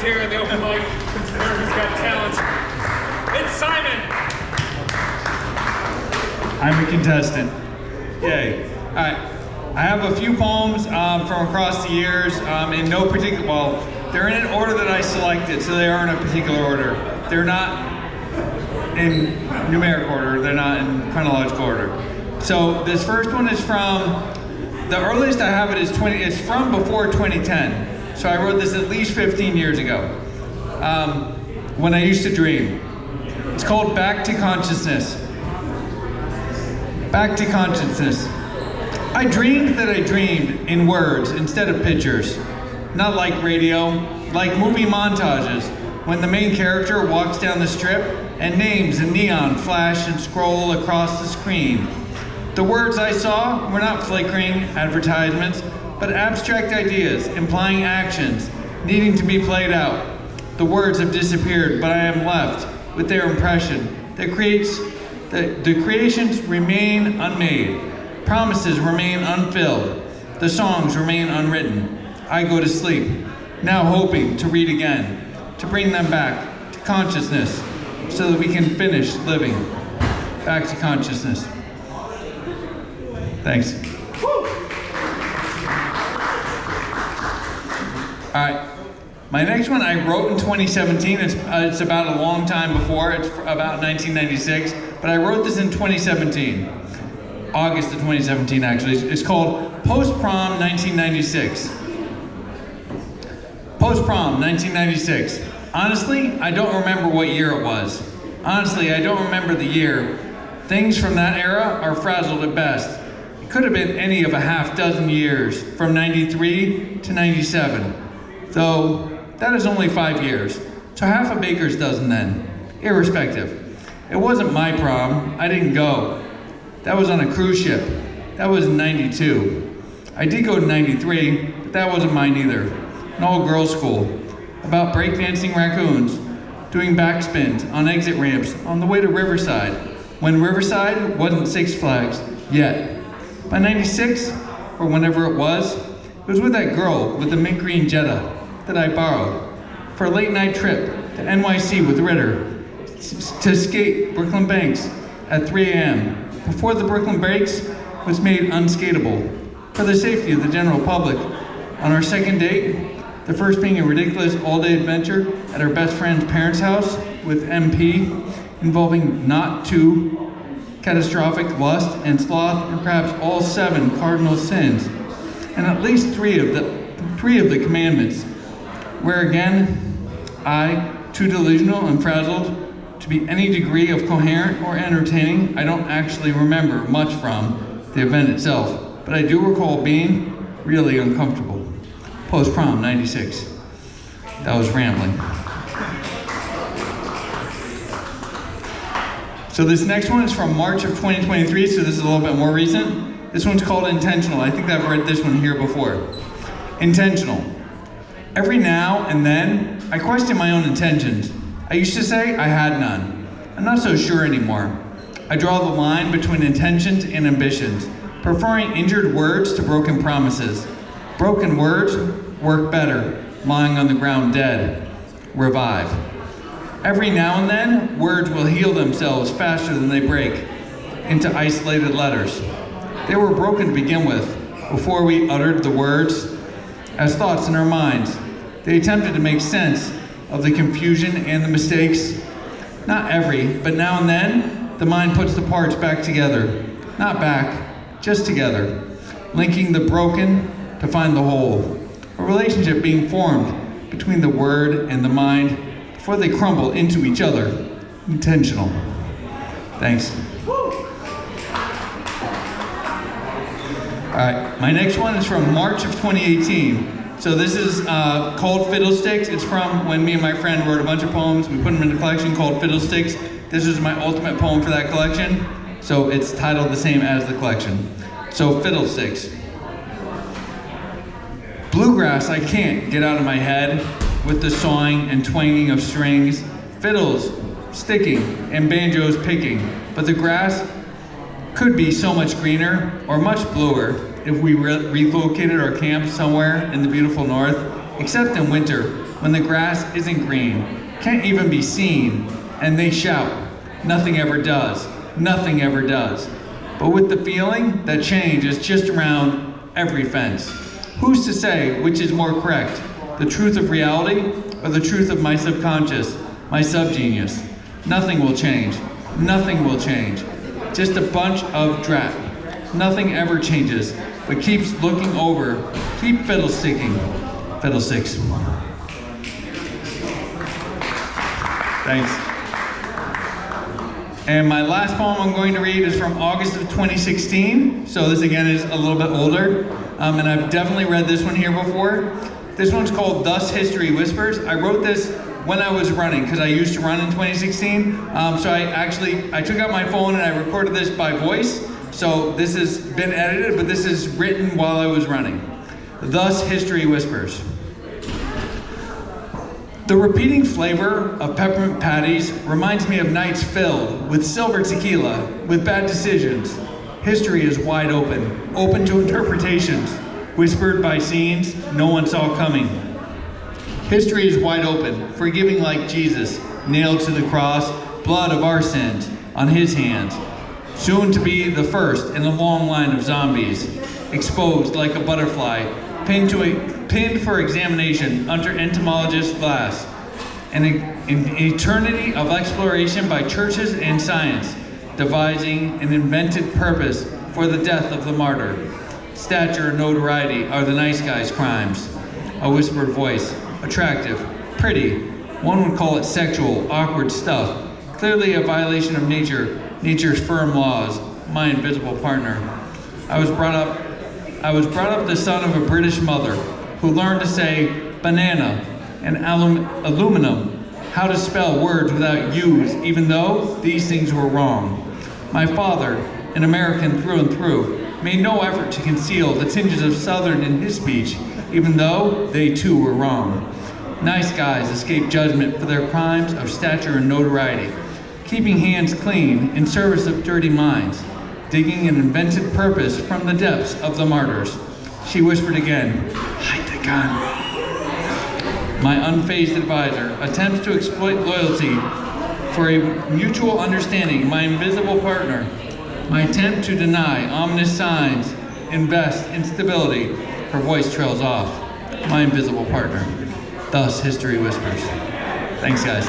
cards here in the open mic. America's Got Talent. It's Simon. I'm a contestant. Yay. All right. I have a few poems from across the years in no particular, well, they're in an order that I selected, so they are in a particular order. They're not in numeric order, they're not in chronological order. So this first one is from, the earliest I have it is it's from before 2010. So I wrote this at least 15 years ago, when I used to dream. It's called Back to Consciousness. Back to consciousness. I dreamed that I dreamed in words instead of pictures. Not like radio, like movie montages, when the main character walks down the strip and names in neon flash and scroll across the screen. The words I saw were not flickering advertisements, but abstract ideas implying actions needing to be played out. The words have disappeared, but I am left with their impression. The creations remain unmade. Promises remain unfilled. The songs remain unwritten. I go to sleep, now hoping to read again, to bring them back to consciousness so that we can finish living. Back to consciousness. Thanks. All right. My next one I wrote in 2017. It's about a long time before. It's about 1996. But I wrote this in 2017. August of 2017, actually. It's called Post-Prom 1996. Post-Prom 1996. Honestly, I don't remember what year it was. Honestly, I don't remember the year. Things from that era are frazzled at best. It could have been any of a half dozen years, from 93 to 97. Though, that is only 5 years. So half a baker's dozen then, irrespective. It wasn't my prom, I didn't go. That was on a cruise ship. That was in 92. I did go to 93, but that wasn't mine either. An all-girls school, about breakdancing raccoons, doing backspins on exit ramps on the way to Riverside, when Riverside wasn't Six Flags yet. By 96, or whenever it was with that girl with the mint green Jetta that I borrowed for a late night trip to NYC with Ritter to skate Brooklyn Banks at 3 a.m. before the Brooklyn Breaks was made unskateable for the safety of the general public. On our second date, the first being a ridiculous all-day adventure at our best friend's parents' house with MP, involving not too catastrophic lust and sloth, and perhaps all 7 cardinal sins, and at least 3 of the commandments, where again, I, too delusional and frazzled to be any degree of coherent or entertaining, I don't actually remember much from the event itself, but I do recall being really uncomfortable. Post-Prom 96. That was rambling. So this next one is from March of 2023, so this is a little bit more recent. This one's called Intentional. I think I've read this one here before. Intentional. Every now and then, I question my own intentions. I used to say I had none. I'm not so sure anymore. I draw the line between intentions and ambitions, preferring injured words to broken promises. Broken words work better, lying on the ground dead. Revive. Every now and then, words will heal themselves faster than they break into isolated letters. They were broken to begin with, before we uttered the words as thoughts in our minds. They attempted to make sense of the confusion and the mistakes. Not every, but now and then, the mind puts the parts back together. Not back, just together, linking the broken to find the whole. A relationship being formed between the word and the mind before they crumble into each other. Intentional. Thanks. All right, my next one is from March of 2018. So this is called Fiddlesticks. It's from when me and my friend wrote a bunch of poems. We put them in a collection called Fiddlesticks. This is my ultimate poem for that collection. So it's titled the same as the collection. So Fiddlesticks. Bluegrass I can't get out of my head with the sawing and twanging of strings, fiddles sticking and banjos picking, but the grass could be so much greener or much bluer if we relocated our camp somewhere in the beautiful north. except in winter, when the grass isn't green, can't even be seen, and they shout, nothing ever does, nothing ever does. But with the feeling that change is just around every fence. Who's to say which is more correct, the truth of reality or the truth of my subconscious, my subgenius? Nothing will change, nothing will change. Just a bunch of drap. Nothing ever changes, but keeps looking over, keep fiddlesticking. Fiddlesticks. Thanks. And my last poem I'm going to read is from August of 2016. So this again is a little bit older. And I've definitely read this one here before. This one's called Thus History Whispers. I wrote this when I was running, because I used to run in 2016. So I took out my phone and I recorded this by voice. So this has been edited, but this is written while I was running. Thus History Whispers. The repeating flavor of peppermint patties reminds me of nights filled with silver tequila, with bad decisions. History is wide open, open to interpretations, whispered by scenes no one saw coming. History is wide open, forgiving like Jesus, nailed to the cross, blood of our sins on his hands. Soon to be the first in a long line of zombies, exposed like a butterfly, pinned for examination under entomologist's glass. An eternity of exploration by churches and science, devising an invented purpose for the death of the martyr. Stature and notoriety are the nice guy's crimes. A whispered voice, attractive, pretty. One would call it sexual, awkward stuff. Clearly a violation of nature's firm laws. My invisible partner. I was brought up the son of a British mother who learned to say banana and aluminum, how to spell words without U's, even though these things were wrong. My father, an American through and through, made no effort to conceal the tinges of Southern in his speech, even though they too were wrong. Nice guys escape judgment for their crimes of stature and notoriety, keeping hands clean in service of dirty minds, digging an invented purpose from the depths of the martyrs. She whispered again, hide the gun. My unfazed advisor attempts to exploit loyalty for a mutual understanding, my invisible partner. My attempt to deny ominous signs, invest in stability. Her voice trails off. My invisible partner. Thus, history whispers. Thanks, guys.